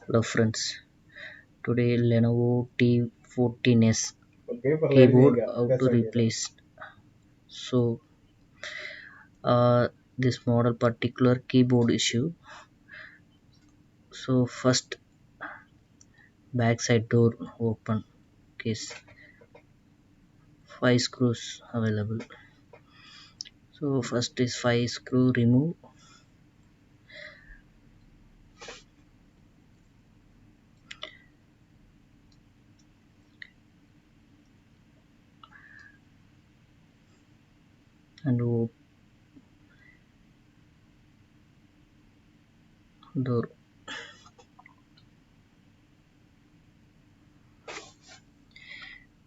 Hello friends, today Lenovo T14s keyboard how to replace. So this model particular keyboard issue. So first backside door open case, 5 screws available. So first is 5 screw remove, and door.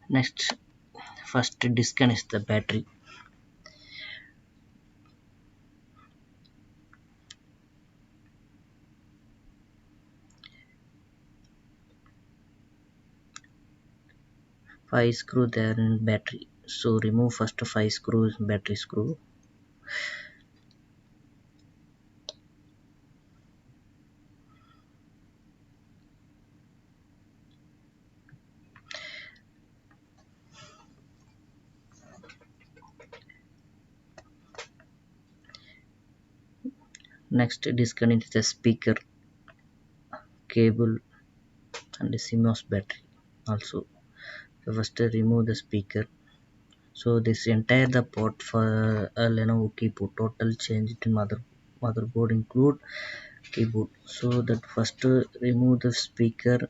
Next, first disconnect the battery. Five screw there in battery. So remove first 5 screws battery screw. Next disconnect the speaker cable and the CMOS battery also. So first remove the speaker. So this entire the port for a Lenovo keyboard total change in motherboard include keyboard. So that first remove the speaker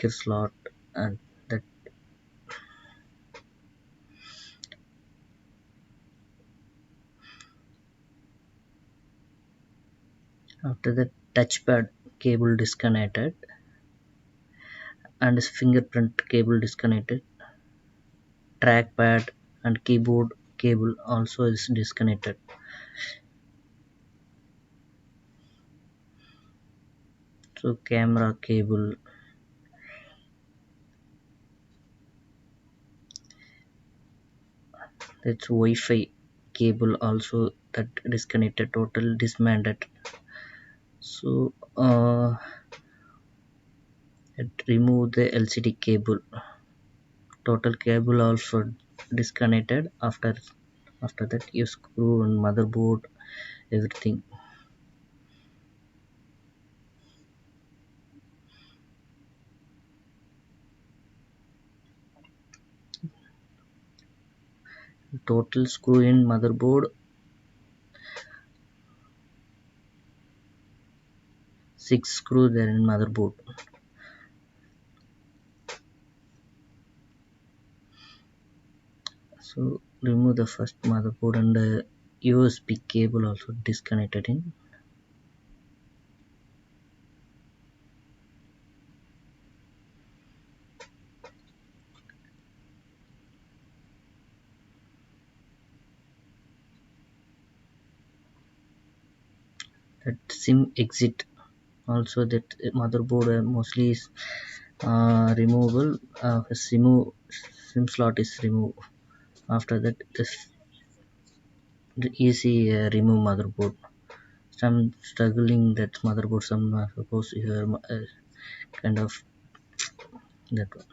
slot, and that after the touchpad cable disconnected and fingerprint cable disconnected, trackpad and keyboard cable also is disconnected. So camera cable, that's Wi-Fi cable also that disconnected, total dismantled. So remove the LCD cable, total cable also disconnected. After that you screw on motherboard everything. Total screw in motherboard 6 screw there in motherboard. So remove the first motherboard and the USB cable also disconnected in. That SIM exit also, that motherboard mostly is removable. SIM slot is removed. After that the easy remove motherboard. Some struggling that motherboard, some suppose here kind of that one.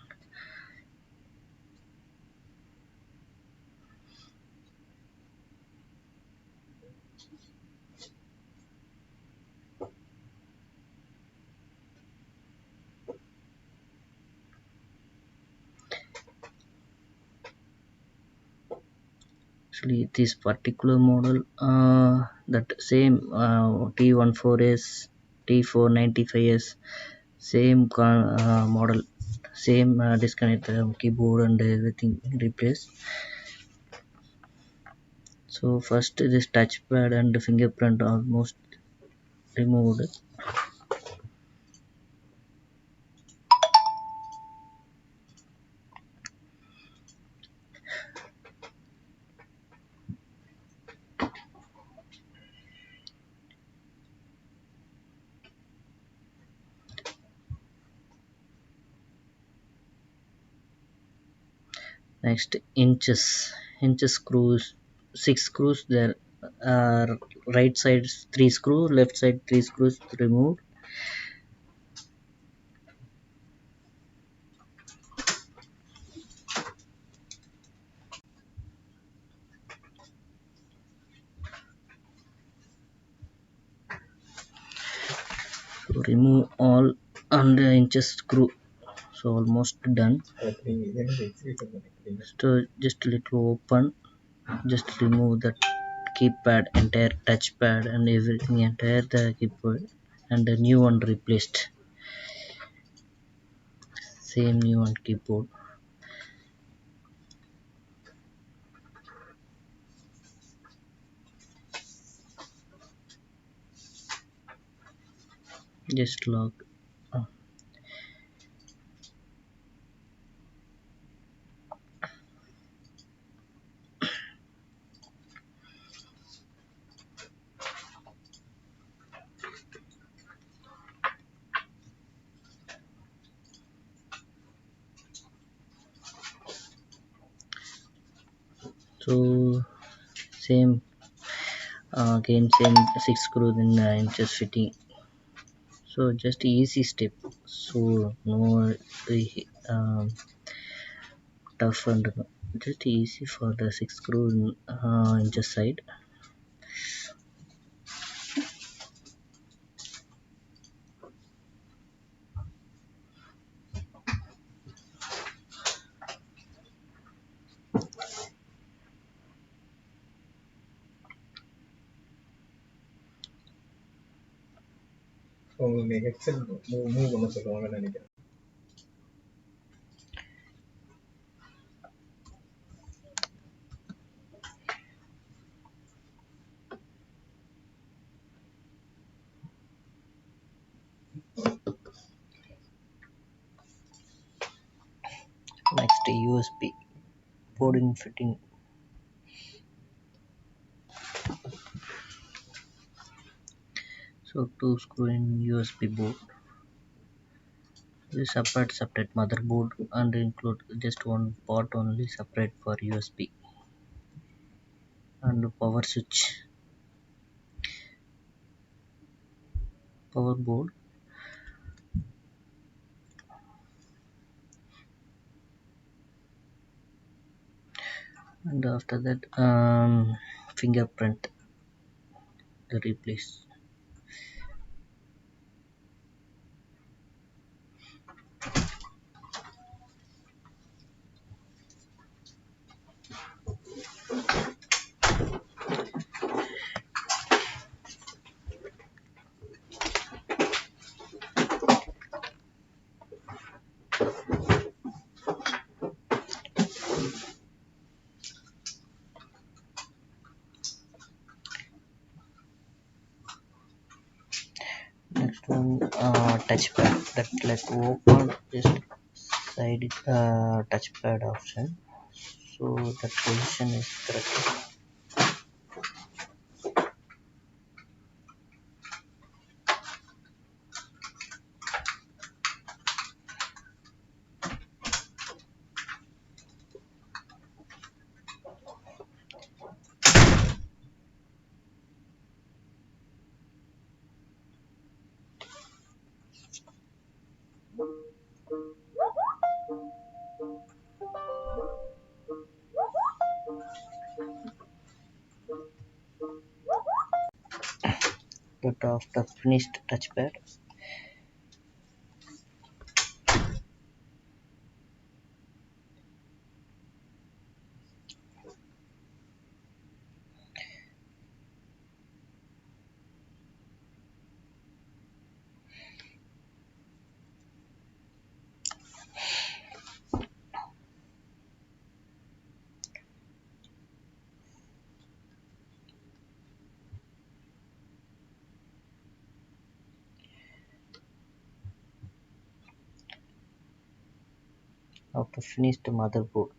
Actually this particular model, that same T14s, T495s, same model, same disconnect keyboard and everything replaced. So first this touchpad and the fingerprint almost removed. Next inches screws 6 screws there. Right side 3 screw, left side 3 screws removed. So remove all 100 inches screw. So almost done. So just a little open, just remove the keypad, entire touchpad and everything, entire the keyboard, and the new one replaced, same new one keyboard. Just lock. So same, again same 6 screws in 9 inches fitting. So just easy step, so no um, tough and just easy for the 6 screw inches side. உங்களுக்கு XL move பண்ண சொல்லுவாங்கன்னு நினைக்கிறேன். Next USB boarding fitting. So 2 screw in USB board. This separate motherboard and include just one part only separate for USB and power switch, power board, and after that fingerprint the replace. Next one touchpad, that like open just side touchpad option, so that position is correct. But after finished touchpad, after finished motherboard,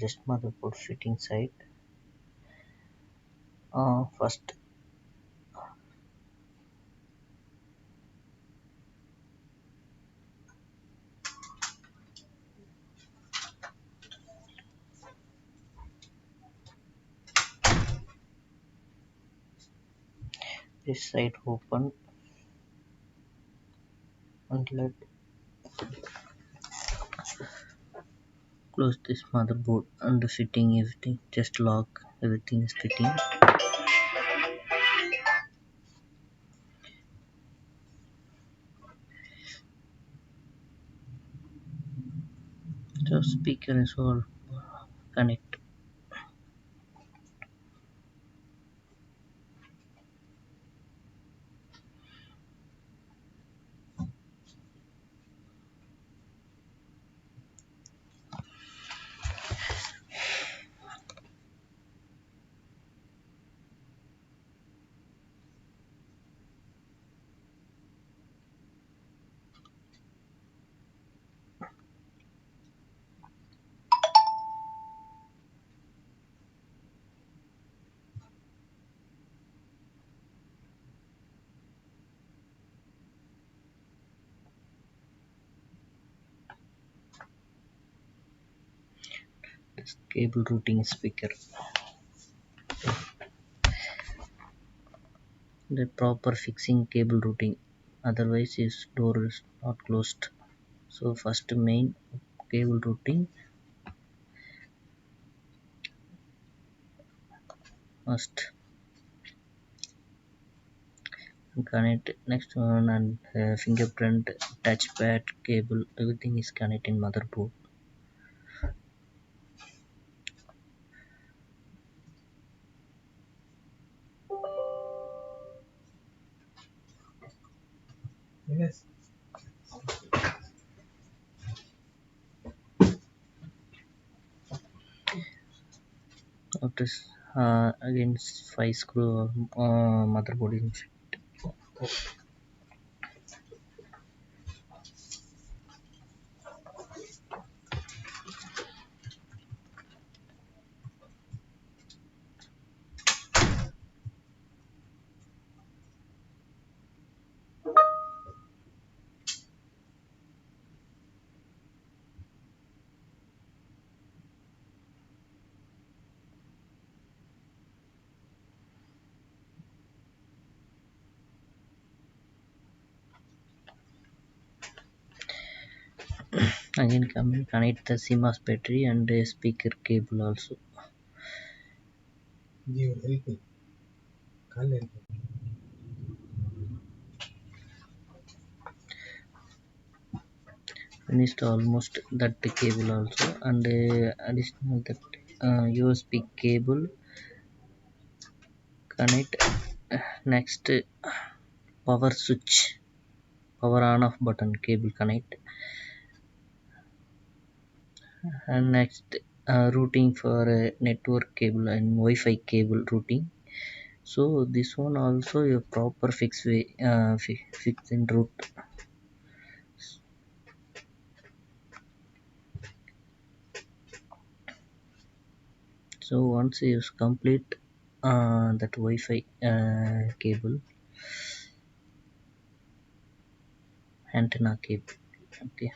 just motherboard fitting side, first this side open and let close this motherboard and fitting everything, just lock everything is fitting. The speaker is all connect. This cable routing speaker. The proper fixing cable routing, otherwise his door is not closed. So first main cable routing must connect. Next one and fingerprint, touchpad, cable, everything is connected in motherboard. Yes. After again 5 screw motherboard is again connect the CMOS battery and a speaker cable also. You help me. Can't help me. Finished almost that cable also, and additional that USB cable connect. Next power switch, power on off button cable connect, and next routing for network cable and Wi-Fi cable routing. So this one also a proper fix in route. So once you complete that Wi-Fi cable, antenna cable, okay.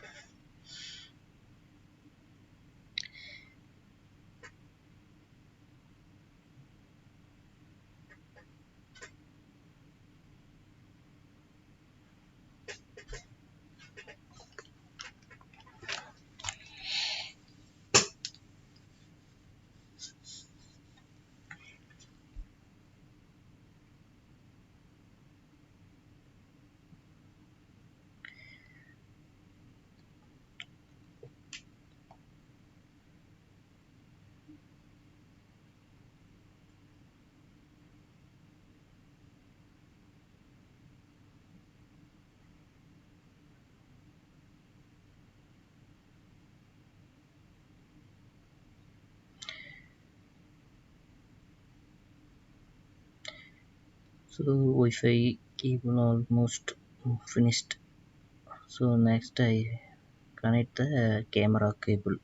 So Wi-Fi cable almost finished. So next I connect the camera cable.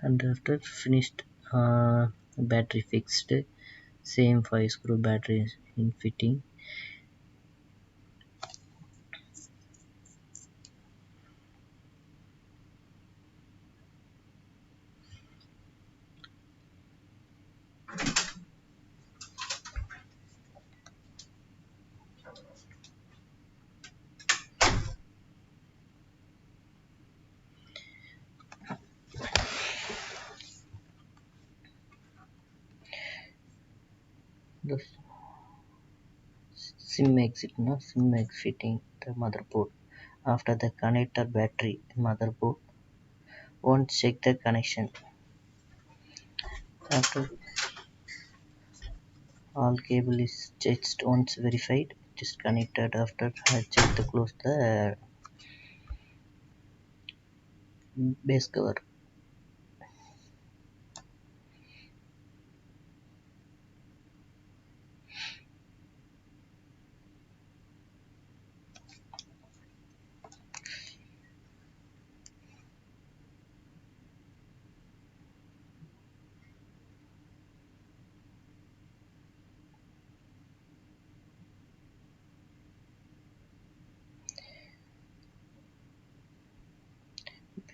and after finished, battery fixed, same 5 screw battery in fitting. The sim exit, no sim exit fitting the motherboard. After the connector battery motherboard won't check the connection. After all cable is checked once verified, just connected. After check the close the base cover.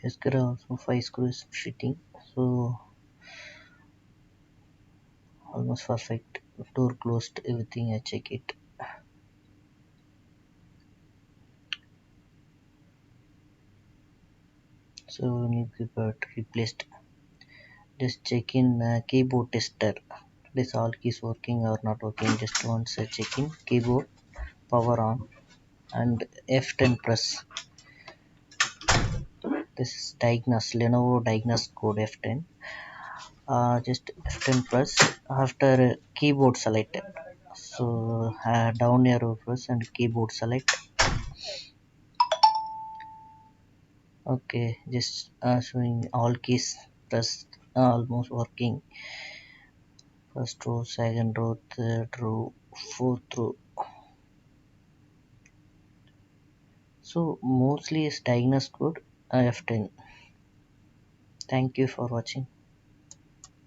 Base cover also 5 screws fitting, so almost perfect. Door closed, everything I check it. So new keyboard replaced. Just check in keyboard tester. This all keys working or not working. Just once check in keyboard power on and F10 press. This is diagnose Lenovo diagnose code F10. Just F10 press after keyboard selected. So down arrow press and keyboard select. Okay, just showing all keys pressed, almost working. First row, second row, third row, fourth row. So mostly is diagnosed code F10. Thank you for watching.